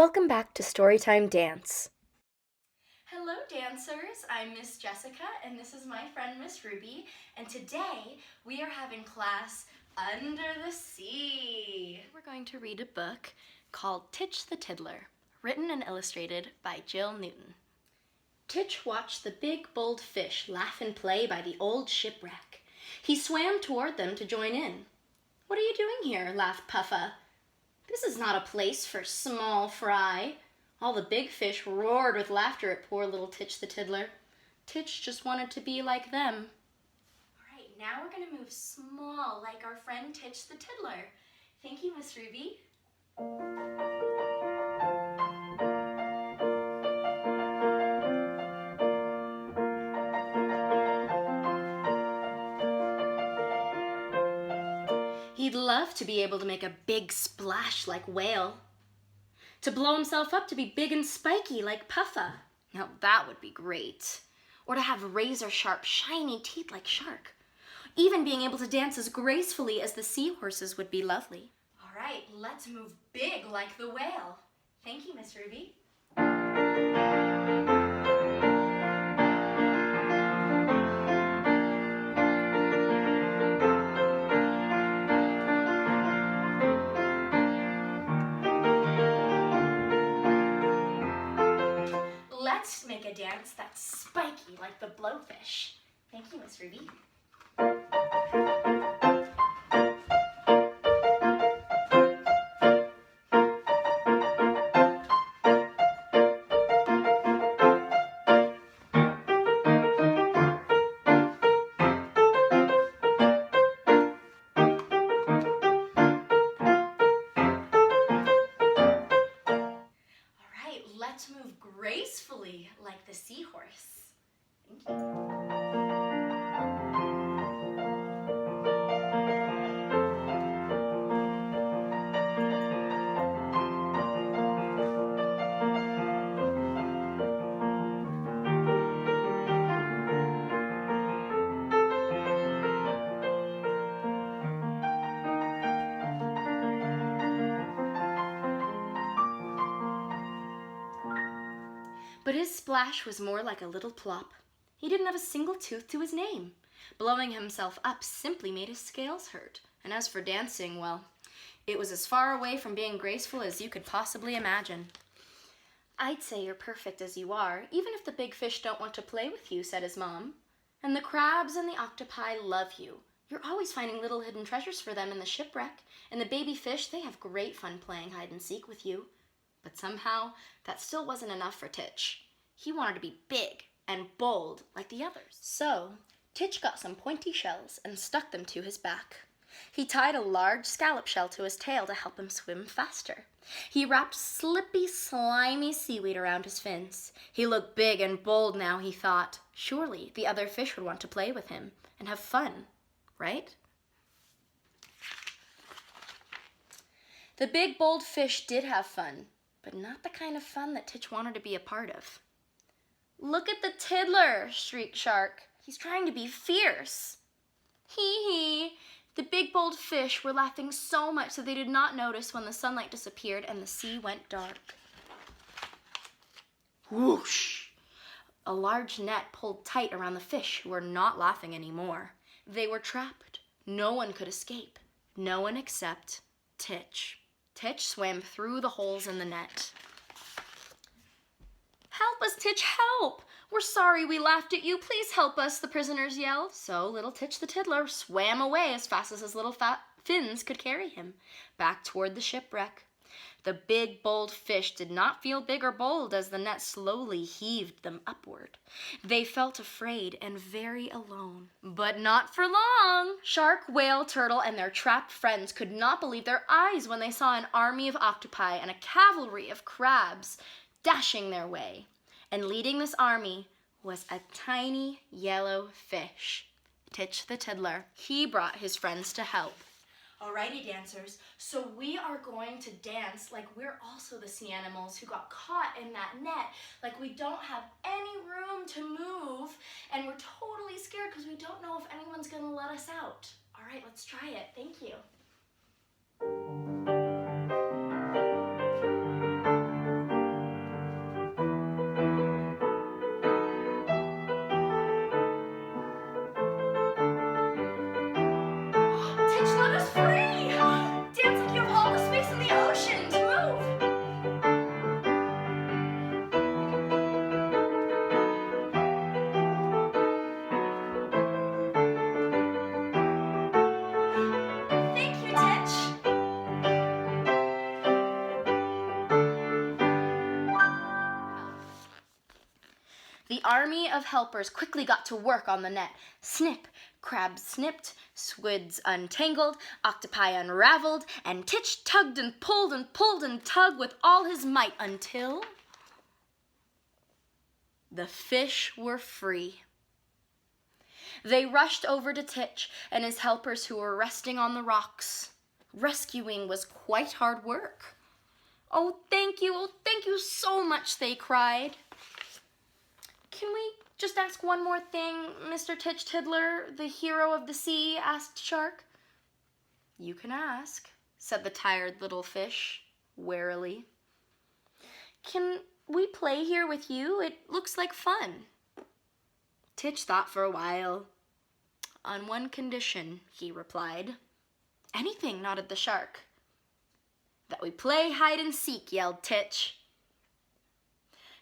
Welcome back to Storytime Dance. Hello dancers, I'm Miss Jessica and this is my friend Miss Ruby, and today we are having class Under the Sea. We're going to read a book called Titch the Tiddler, written and illustrated by Jill Newton. Titch watched the big bold fish laugh and play by the old shipwreck. He swam toward them to join in. "What are you doing here?" laughed Puffa. "This is not a place for small fry." All the big fish roared with laughter at poor little Titch the Tiddler. Titch just wanted to be like them. All right, now we're going to move small like our friend Titch the Tiddler. Thank you, Miss Ruby. He'd love to be able to make a big splash like Whale, to blow himself up to be big and spiky like Puffa. Now that would be great. Or to have razor-sharp, shiny teeth like Shark. Even being able to dance as gracefully as the seahorses would be lovely. All right, let's move big like the whale. Thank you, Miss Ruby. Let's make a dance that's spiky like the blowfish. Thank you, Miss Ruby. Let's move gracefully like the seahorse. Thank you. But his splash was more like a little plop. He didn't have a single tooth to his name. Blowing himself up simply made his scales hurt. And as for dancing, well, it was as far away from being graceful as you could possibly imagine. "I'd say you're perfect as you are, even if the big fish don't want to play with you," said his mom. "And the crabs and the octopi love you. You're always finding little hidden treasures for them in the shipwreck. And the baby fish, they have great fun playing hide and seek with you." But somehow, that still wasn't enough for Titch. He wanted to be big and bold like the others. So, Titch got some pointy shells and stuck them to his back. He tied a large scallop shell to his tail to help him swim faster. He wrapped slippy, slimy seaweed around his fins. He looked big and bold now, he thought. Surely the other fish would want to play with him and have fun, right? The big, bold fish did have fun, but not the kind of fun that Titch wanted to be a part of. "Look at the tiddler," shrieked Shark. "He's trying to be fierce." Hee hee. The big, bold fish were laughing so much that they did not notice when the sunlight disappeared and the sea went dark. Whoosh! A large net pulled tight around the fish, who were not laughing anymore. They were trapped. No one could escape. No one except Titch. Titch swam through the holes in the net. "Help us, Titch, help! We're sorry we laughed at you. Please help us," the prisoners yelled. So little Titch the Tiddler swam away as fast as his little fat fins could carry him, back toward the shipwreck. The big, bold fish did not feel big or bold as the net slowly heaved them upward. They felt afraid and very alone. But not for long. Shark, whale, turtle, and their trapped friends could not believe their eyes when they saw an army of octopi and a cavalry of crabs dashing their way. And leading this army was a tiny yellow fish, Titch the Tiddler. He brought his friends to help. Alrighty, dancers, so we are going to dance like we're also the sea animals who got caught in that net, like we don't have any room to move, and we're totally scared because we don't know if anyone's going to let us out. All right, let's try it. Thank you. army of helpers quickly got to work on the net. Snip, crabs snipped, squids untangled, octopi unraveled, and Titch tugged and pulled and tugged with all his might until the fish were free. They rushed over to Titch and his helpers who were resting on the rocks. Rescuing was quite hard work. Oh, thank you so much, they cried. Can we just ask one more thing, Mr. Titch Tiddler, the hero of the sea? Asked Shark. You can ask, said the tired little fish, warily. Can we play here with you? It looks like fun. Titch thought for a while. On one condition, he replied. Anything, nodded the shark. That we play hide and seek, yelled Titch.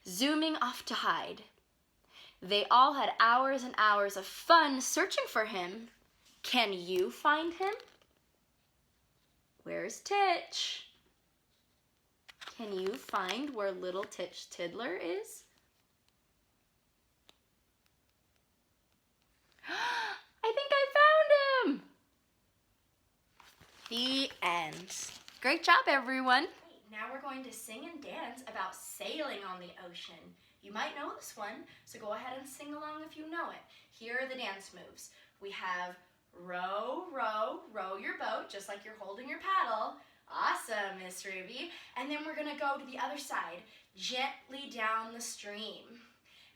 Zooming off to hide. They all had hours and hours of fun searching for him. Can you find him? Where's Titch? Can you find where little Titch Tiddler is? I think I found him! The end. Great job, everyone. Now we're going to sing and dance about sailing on the ocean. You might know this one, so go ahead and sing along if you know it. Here are the dance moves. We have row, row, row your boat, just like you're holding your paddle. Awesome, Miss Ruby. And then we're gonna go to the other side, gently down the stream.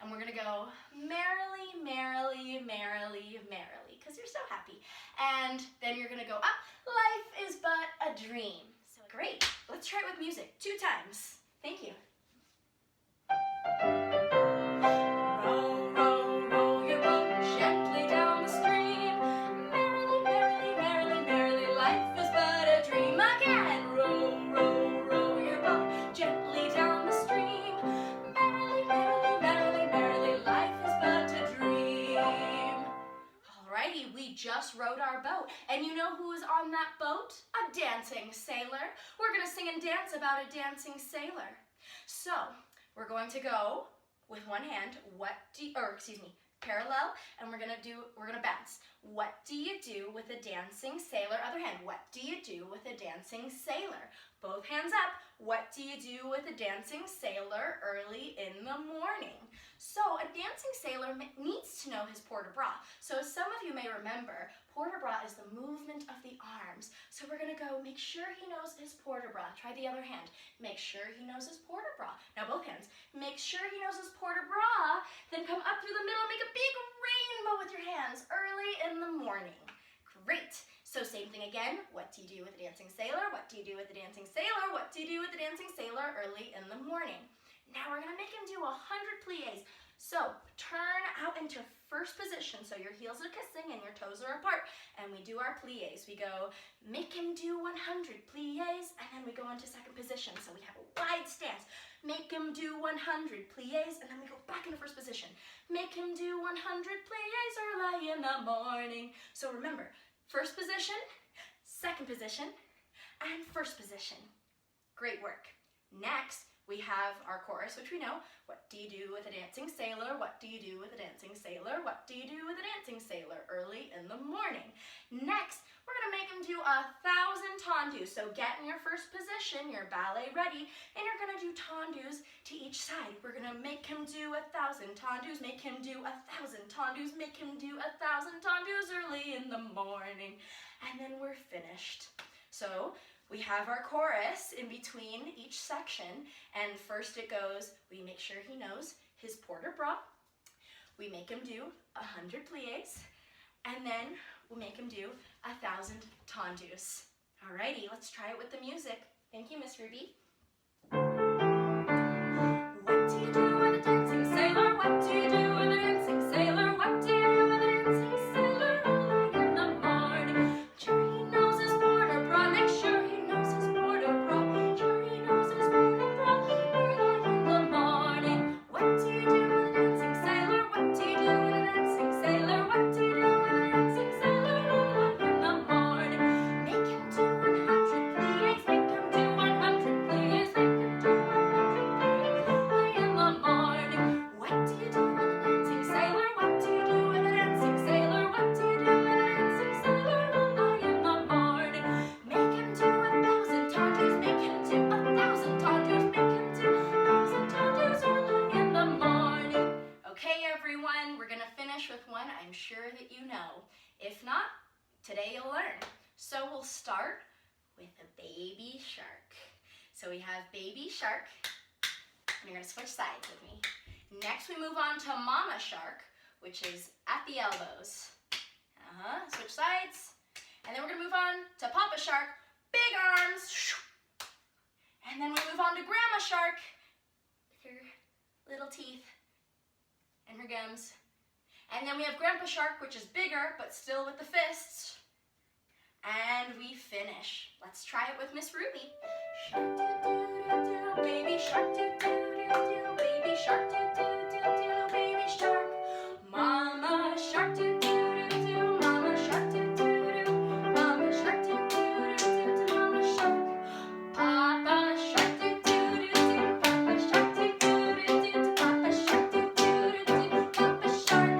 And we're gonna go merrily, merrily, merrily, merrily, because you're so happy. And then you're gonna go up, life is but a dream. So great, let's try it with music, 2 times. Thank you. Row, row, row your boat gently down the stream. Merrily, merrily, merrily, merrily, life is but a dream. Again, row, row, row your boat gently down the stream. Merrily, merrily, merrily, merrily, life is but a dream. Alrighty, we just rowed our boat. And you know who is on that boat? A dancing sailor. We're gonna sing and dance about a dancing sailor. So, we're going to go with one hand, parallel, and we're gonna bounce. What do you do with a dancing sailor? Other hand, what do you do with a dancing sailor? Both hands up. What do you do with a dancing sailor early in the morning? So a dancing sailor needs to know his port-de-bras. So as some of you may remember, port-de-bras is the movement of the arms. So we're gonna go make sure he knows his port-de-bras. Try the other hand. Make sure he knows his port-de-bras. Now both hands. Make sure he knows his port-de-bras. Then come up through the middle and make a big rainbow with your hands early in the morning. Great. So same thing again. What do you do with a dancing sailor? What do you do with a dancing sailor? What do you do with a dancing sailor early in the morning? Now we're gonna make him do 100 plies. So turn out into first position. So your heels are kissing and your toes are apart. And we do our plies. We go, make him do 100 plies. And then we go into second position. So we have a wide stance. Make him do 100 plies. And then we go back into first position. Make him do 100 plies early in the morning. So remember, first position, second position, and first position. Great work. Next, we have our chorus, which we know. What do you do with a dancing sailor? What do you do with a dancing sailor? What do you do with a dancing sailor early in the morning? Next, we're gonna make him do 1,000 tendus. So get in your first position, your ballet ready, and you're gonna do tendus to each side. We're gonna make him do 1,000 tendus, make him do 1,000 tendus, make him do 1,000 tendus early in the morning. And then we're finished. So we have our chorus in between each section, and first it goes, we make sure he knows his port-de-bras, we make him do 100 plies, and then we'll make him do 1,000 tendus. Alrighty, let's try it with the music. Thank you, Miss Ruby. What do you do with a dancing sailor? What do you do with a dancing sailor? What do you do with a dancing sailor early in the morning? Sure he knows his port-de-bras, make sure he knows his port-de-bras. Sure he knows his port-de-bras early in the morning. What do you do with a dancing sailor? What do you do with a dancing sailor? What do you do with a dancing sailor early in the morning? Make him do 100 plies, make him do 100 plies. that you know. If not, today you'll learn. So we'll start with a baby shark. So we have baby shark, and you're gonna switch sides with me. Next we move on to mama shark, which is at the elbows. Switch sides. And then we're gonna move on to papa shark, big arms. And then we move on to grandma shark with her little teeth and her gums. And then we have grandpa shark, which is bigger, but still with the fists. And we finish. Let's try it with Miss Ruby. Shark doo doo doo doo, baby shark doo doo doo doo, baby shark doo doo doo doo, baby shark. Mama shark doo doo doo doo, mama shark doo doo doo, mama shark doo doo doo doo, mama shark. Papa shark doo doo doo doo, papa shark doo doo doo doo, papa shark doo doo doo doo, papa shark.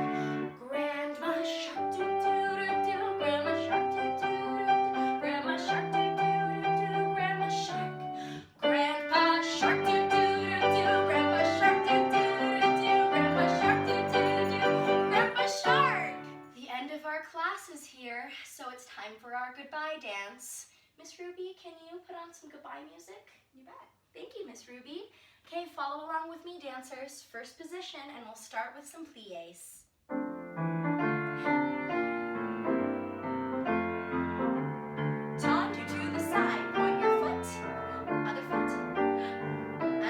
Grandma shark doo doo doo doo, grandma shark doo doo doo, grandma shark doo doo doo doo, grandma shark. Grandpa shark doo doo doo doo, grandpa shark doo doo doo doo, grandpa shark doo doo doo, grandpa shark. The end of our class is here, so it's time for our goodbye dance. Miss Ruby, can you put on some goodbye music? You bet. Thank you, Miss Ruby. Okay, follow along with me, dancers. First position, and we'll start with some plies. Taunt to the side. Point your foot. Other foot.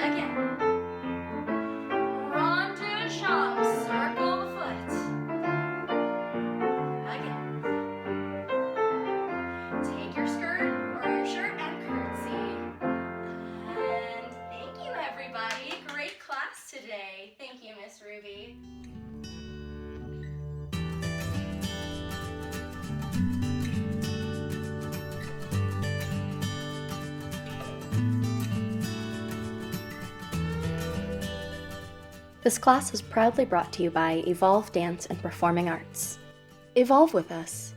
Again. Rond de chambre. Circle the foot. Again. Take your skirt or your shirt and curtsy. And thank you, everybody. Great class today. Thank you, Miss Ruby. This class is proudly brought to you by Evolve Dance and Performing Arts. Evolve with us.